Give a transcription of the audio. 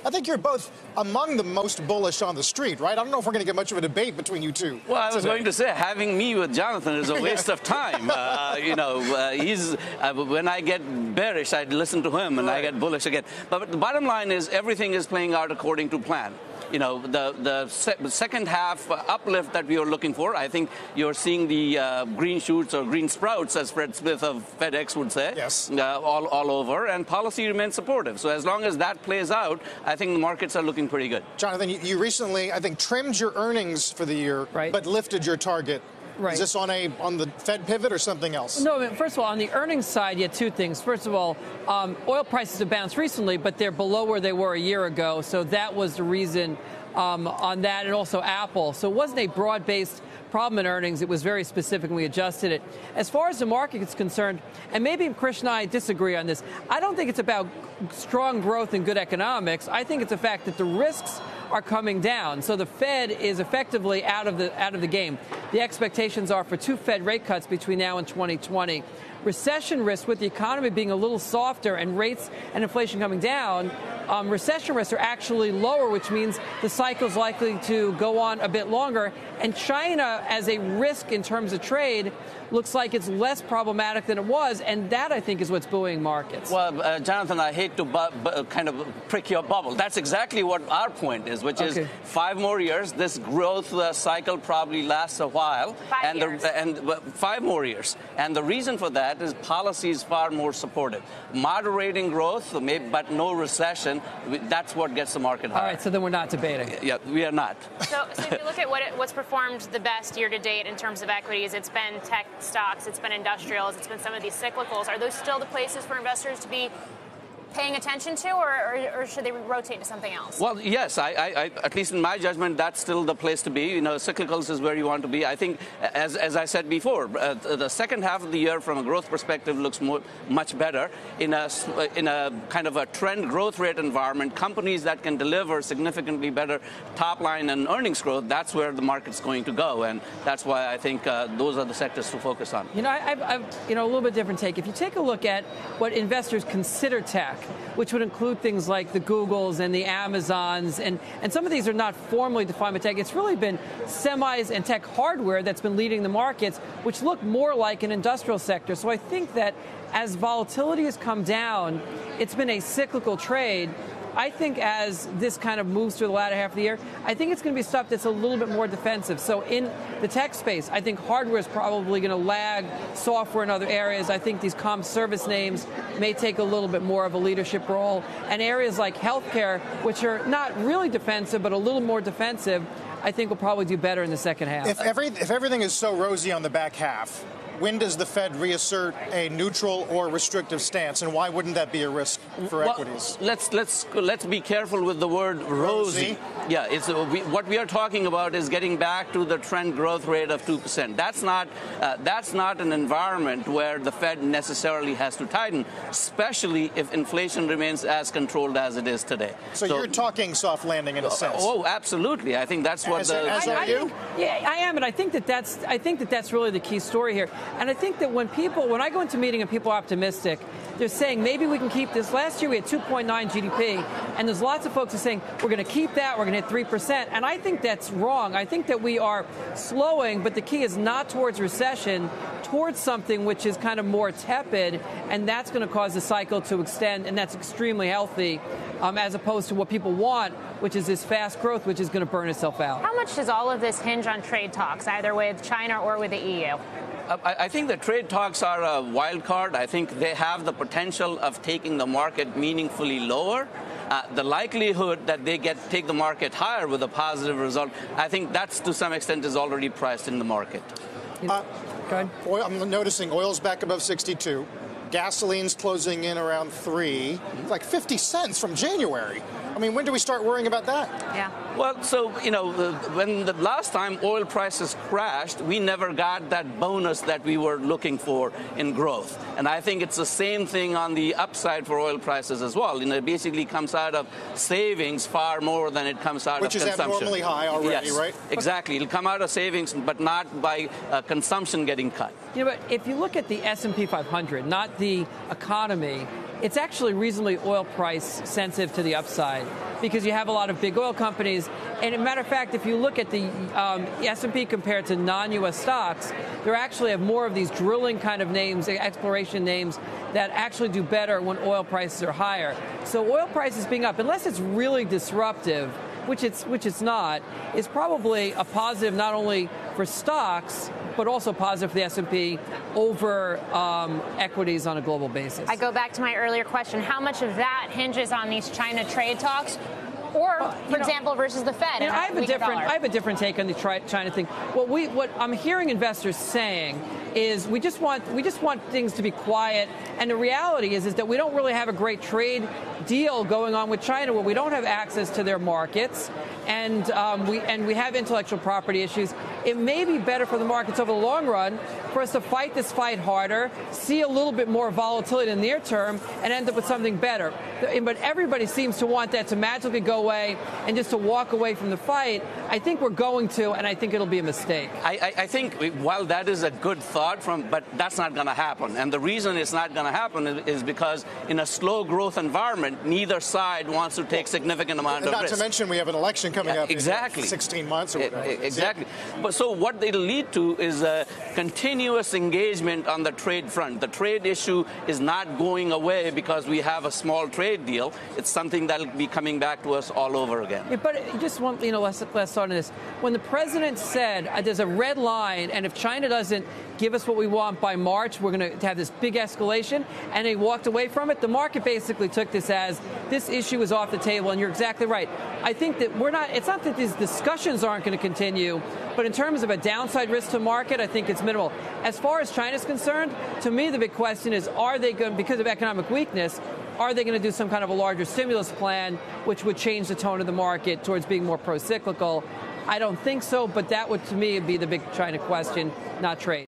I think you're both among the most bullish on the street, right? I don't know if we're going to get much of a debate between you two. Well, I was going to say, having me with Jonathan is a waste of time. When I get bearish, I listen to him, and I get bullish again. But the bottom line is, everything is playing out according to plan. The second half uplift that we are looking for, I think you're seeing the green shoots or green sprouts, as Fred Smith of FedEx would say, yes. all over, and policy remains supportive. So as long as that plays out, I think the markets are looking pretty good. Jonathan, you recently, I think, trimmed your earnings for the year, right, but lifted your target. Right. Is this on the Fed pivot or something else? No, first of all, on the earnings side, you had two things. First of all, oil prices have bounced recently, but they're below where they were a year ago. So that was the reason on that, and also Apple. So it wasn't a broad-based problem in earnings. It was very specific, and we adjusted it. As far as the market is concerned, and maybe Krishna and I disagree on this, I don't think it's about strong growth and good economics. I think it's the fact that the risks are coming down. So the Fed is effectively out of the game. The expectations are for 2 Fed rate cuts between now and 2020. Recession risk, with the economy being a little softer and rates and inflation coming down, recession risks are actually lower, which means the cycle is likely to go on a bit longer. And China, as a risk in terms of trade, looks like it's less problematic than it was, and that, I think, is what's buoying markets. Well, Jonathan, I hate to kind of prick your bubble. That's exactly what our point is, which is 5 more years. This growth cycle probably lasts a while. 5 years. And 5 more years. And the reason for that is policy is far more supportive. Moderating growth, but no recession, that's what gets the market higher. All right, so then we're not debating. Yeah, we are not. So if you look at what's performed the best year to date in terms of equities, it's been tech stocks, it's been industrials, it's been some of these cyclicals. Are those still the places for investors to be paying attention to, or should they rotate to something else? Well, yes, I at least in my judgment, that's still the place to be. Cyclicals is where you want to be. I think, as I said before, the second half of the year from a growth perspective looks much better. In a kind of a trend growth rate environment, companies that can deliver significantly better top line and earnings growth, that's where the market's going to go, and that's why I think those are the sectors to focus on. I've a little bit different take. If you take a look at what investors consider tech, which would include things like the Googles and the Amazons, and some of these are not formally defined by tech. It's really been semis and tech hardware that's been leading the markets, which look more like an industrial sector. So I think that as volatility has come down, it's been a cyclical trade. I think as this kind of moves through the latter half of the year, I think it's going to be stuff that's a little bit more defensive. So in the tech space, I think hardware is probably going to lag software in other areas. I think these comm service names may take a little bit more of a leadership role. And areas like healthcare, which are not really defensive, but a little more defensive, I think will probably do better in the second half. If everything is so rosy on the back half, when does the Fed reassert a neutral or restrictive stance, and why wouldn't that be a risk for equities? Let's be careful with the word rosy. Yeah, what we are talking about is getting back to the trend growth rate of 2%. That's not an environment where the Fed necessarily has to tighten, especially if inflation remains as controlled as it is today. So you're talking soft landing in a sense. Oh, absolutely. I think that's what as are you? Yeah, I am, and I think that's really the key story here. And I think that when I go into a meeting and people are optimistic, they're saying maybe we can keep this. Last year we had 2.9 GDP, and there's lots of folks who are saying we're going to keep that, we're going to hit 3%. And I think that's wrong. I think that we are slowing, but the key is not towards recession, towards something which is kind of more tepid, and that's going to cause the cycle to extend, and that's extremely healthy, as opposed to what people want, which is this fast growth, which is going to burn itself out. How much does all of this hinge on trade talks, either with China or with the EU? I think the trade talks are a wild card. I think they have the potential of taking the market meaningfully lower. The likelihood that they take the market higher with a positive result, I think that's to some extent is already priced in the market. Go ahead. I'm noticing oil's back above 62. Gasoline's closing in around 3. It's like 50 cents from January. I mean, when do we start worrying about that? Yeah. Well, so, when the last time oil prices crashed, we never got that bonus that we were looking for in growth. And I think it's the same thing on the upside for oil prices as well. It basically comes out of savings far more than it comes out of consumption. Which is abnormally high already, yes, right? Exactly. It'll come out of savings, but not by consumption getting cut. But if you look at the S&P 500, not the economy, it's actually reasonably oil price sensitive to the upside because you have a lot of big oil companies. And as a matter of fact, if you look at the S&P compared to non-U.S. stocks, they actually have more of these drilling kind of names, exploration names, that actually do better when oil prices are higher. So oil prices being up, unless it's really disruptive, which it's not, is probably a positive not only for stocks, but also positive for the S&P over equities on a global basis. I go back to my earlier question. How much of that hinges on these China trade talks? Or, for example, versus the Fed. I have a different take on the China thing. What I'm hearing investors saying is we just want things to be quiet, and the reality is that we don't really have a great trade deal going on with China where we don't have access to their markets, and we have intellectual property issues. It may be better for the markets over the long run for us to fight this fight harder, see a little bit more volatility in the near term, and end up with something better. But everybody seems to want that to magically go away and just to walk away from the fight. I think we're going to, and I think it'll be a mistake. I think while that is a good thought, but that's not going to happen. And the reason it's not going to happen is because in a slow growth environment, neither side wants to take significant amount of risk. Not to mention we have an election coming up exactly. in 16 months or whatever. Exactly. But so what it'll lead to is a continuous engagement on the trade front. The trade issue is not going away because we have a small trade deal. It's something that'll be coming back to us all over again. Yeah, but just one, last thought on this. When the president said there's a red line, and if China doesn't give us what we want by March, we're going to have this big escalation, and they walked away from it, the market basically took this as this issue is off the table, and you're exactly right. I think that it's not that these discussions aren't going to continue, but in terms of a downside risk to market, I think it's minimal. As far as China's concerned, to me the big question is, are they going, because of economic weakness, are they going to do some kind of a larger stimulus plan which would change the tone of the market towards being more pro-cyclical? I don't think so, but that would, to me, be the big China question, not trade.